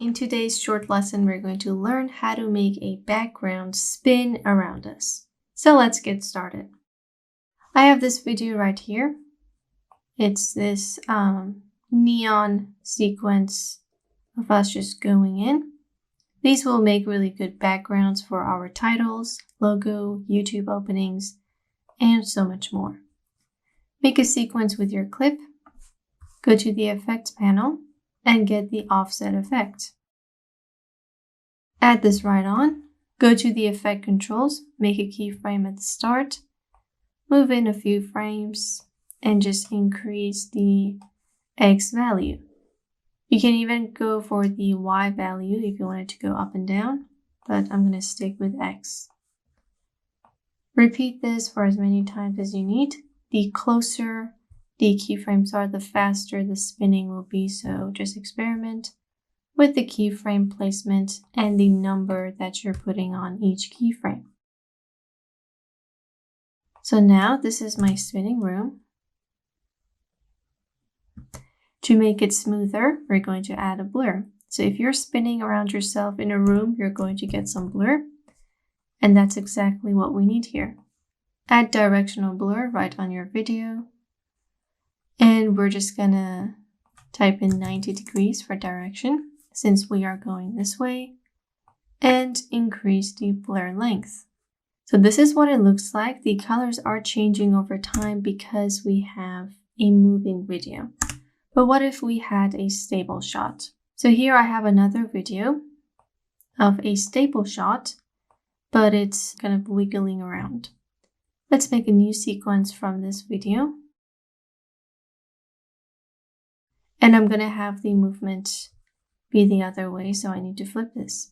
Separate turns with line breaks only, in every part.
In today's short lesson, we're going to learn how to make a background spin around us. So let's get started. I have this video right here. It's this neon sequence of us just going in. These will make really good backgrounds for our titles, logo, YouTube openings, and so much more. Make a sequence with your clip. Go to the Effects panel and get the Offset effect. Add this right on. Go to the Effect controls, make a keyframe at the start, move in a few frames, and just increase the X value. You can even go for the Y value if you want it to go up and down, but I'm going to stick with X. Repeat this for as many times as you need. The closer the keyframes are, the faster the spinning will be, so just experiment with the keyframe placement and the number that you're putting on each keyframe. So now this is my spinning room. To make it smoother, we're going to add a blur. So if you're spinning around yourself in a room, you're going to get some blur. And that's exactly what we need here. Add directional blur right on your video. And we're just gonna type in 90 degrees for direction since we are going this way, and increase the blur length. So this is what it looks like. The colors are changing over time because we have a moving video. But what if we had a stable shot? So here I have another video of a stable shot, but it's kind of wiggling around. Let's make a new sequence from this video. And I'm going to have the movement be the other way, so I need to flip this.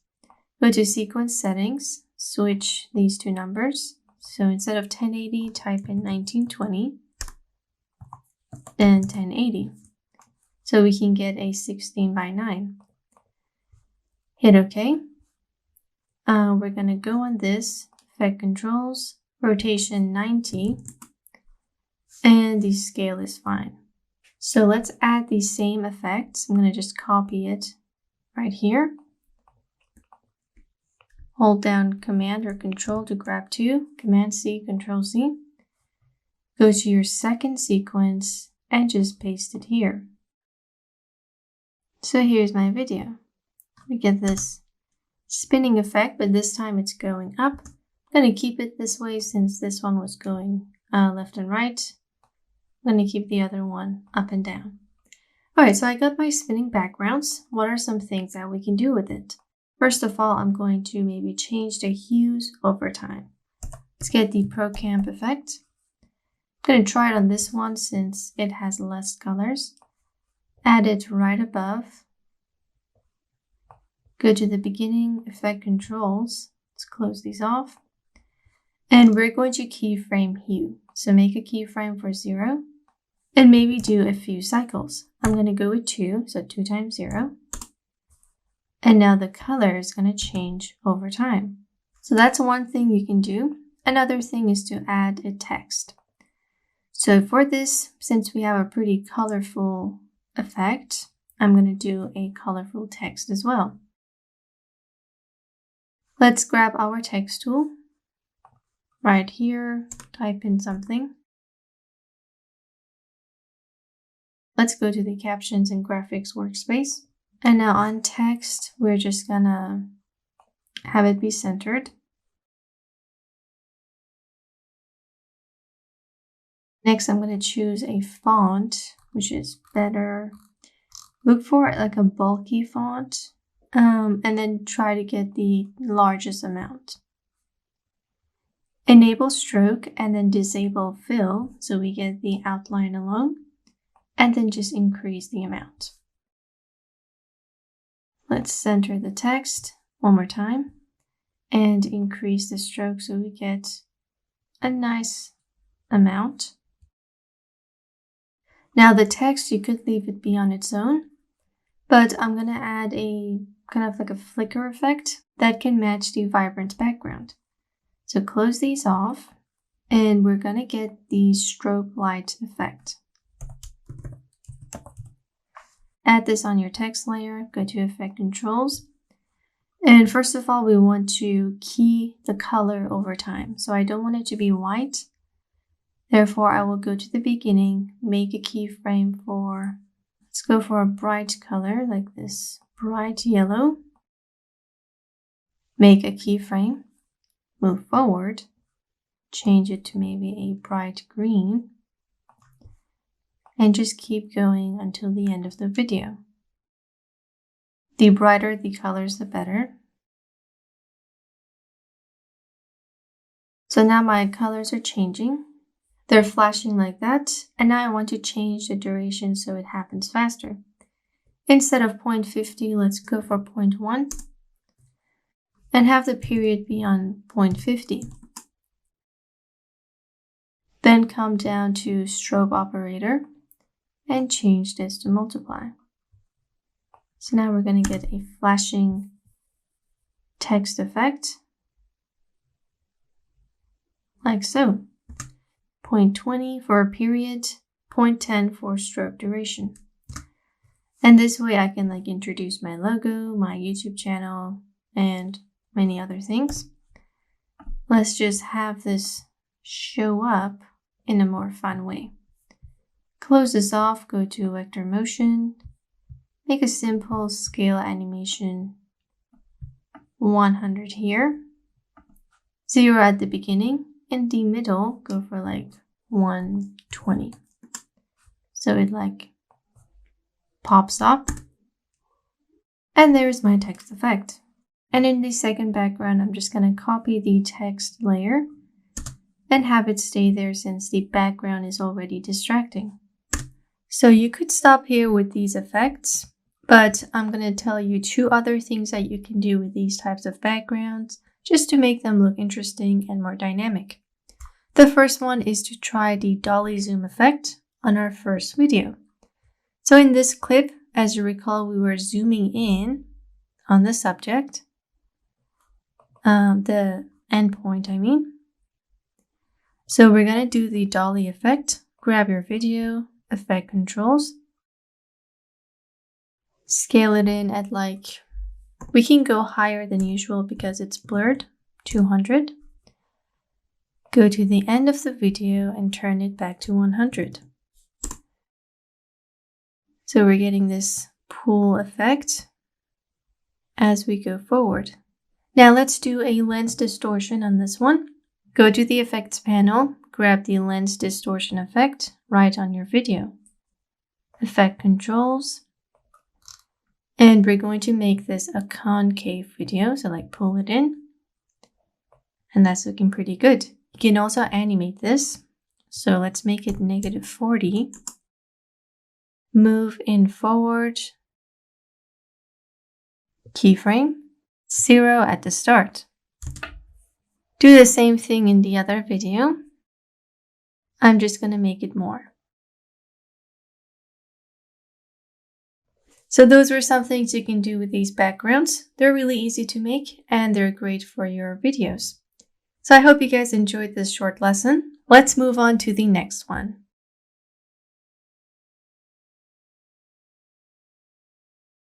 Go to Sequence Settings, switch these two numbers. So instead of 1080, type in 1920 and 1080. So we can get a 16:9. Hit OK. We're going to go on this, Effect Controls, Rotation 90, and the scale is fine. So let's add the same effects. I'm going to just copy it right here. Hold down Command or Control to grab two, Command C, Control C. Go to your second sequence and just paste it here. So here's my video. We get this spinning effect, but this time it's going up. I'm going to keep it this way since this one was going left and right. I'm going to keep the other one up and down. Alright, so I got my spinning backgrounds. What are some things that we can do with it? First of all, I'm going to maybe change the hues over time. Let's get the Pro Camp effect. I'm going to try it on this one since it has less colors. Add it right above. Go to the beginning, Effect Controls. Let's close these off. And we're going to keyframe hue. So make a keyframe for 0. And maybe do a few cycles. I'm going to go with 2, so 2 times 0. And now the color is going to change over time. So that's one thing you can do. Another thing is to add a text. So for this, since we have a pretty colorful effect, I'm going to do a colorful text as well. Let's grab our text tool. Right here, type in something. Let's go to the Captions and Graphics workspace. And now on text, we're just gonna have it be centered. Next, I'm gonna choose a font, which is better. Look for like a bulky font, and then try to get the largest amount. Enable stroke and then disable fill, so we get the outline alone. And then just increase the amount. Let's center the text one more time and increase the stroke so we get a nice amount. Now the text, you could leave it be on its own, but I'm going to add a kind of like a flicker effect that can match the vibrant background. So close these off and we're going to get the strobe light effect. add this on your text layer, go to Effect Controls. And first of all, we want to key the color over time. So I don't want it to be white. Therefore, I will go to the beginning, make a keyframe for, let's go for a bright color like this, bright yellow. Make a keyframe, move forward, change it to maybe a bright green, and just keep going until the end of the video. The brighter the colors, the better. So now my colors are changing. They're flashing like that, and now I want to change the duration so it happens faster. Instead of 0.50, let's go for 0.1 and have the period be on 0.50. Then come down to strobe operator and change this to multiply. So now we're going to get a flashing text effect, like so. 0.20 for a period, 0.10 for strobe duration. And this way I can like introduce my logo, my YouTube channel, and many other things. Let's just have this show up in a more fun way. Close this off, go to vector motion, make a simple scale animation, 100 here, 0 at the beginning. In the middle, go for like 120. So it like pops up. And there's my text effect. And in the second background, I'm just going to copy the text layer and have it stay there since the background is already distracting. So you could stop here with these effects, but I'm going to tell you 2 other things that you can do with these types of backgrounds, just to make them look interesting and more dynamic. The first one is to try the dolly zoom effect on our first video. So in this clip, as you recall, we were zooming in on the subject, the endpoint, I mean. So we're going to do the dolly effect. Grab your video, effect controls, scale it in at like, we can go higher than usual because it's blurred, 200. Go to the end of the video and turn it back to 100. So we're getting this pull effect as we go forward. Now let's do a lens distortion on this one. Go to the effects panel, grab the lens distortion effect right on your video. Effect controls. And we're going to make this a concave video, so like pull it in. And that's looking pretty good. You can also animate this. So let's make it -40. Move in forward. Keyframe. 0 at the start. Do the same thing in the other video. I'm just going to make it more. So those were some things you can do with these backgrounds. They're really easy to make and they're great for your videos. So I hope you guys enjoyed this short lesson. Let's move on to the next one.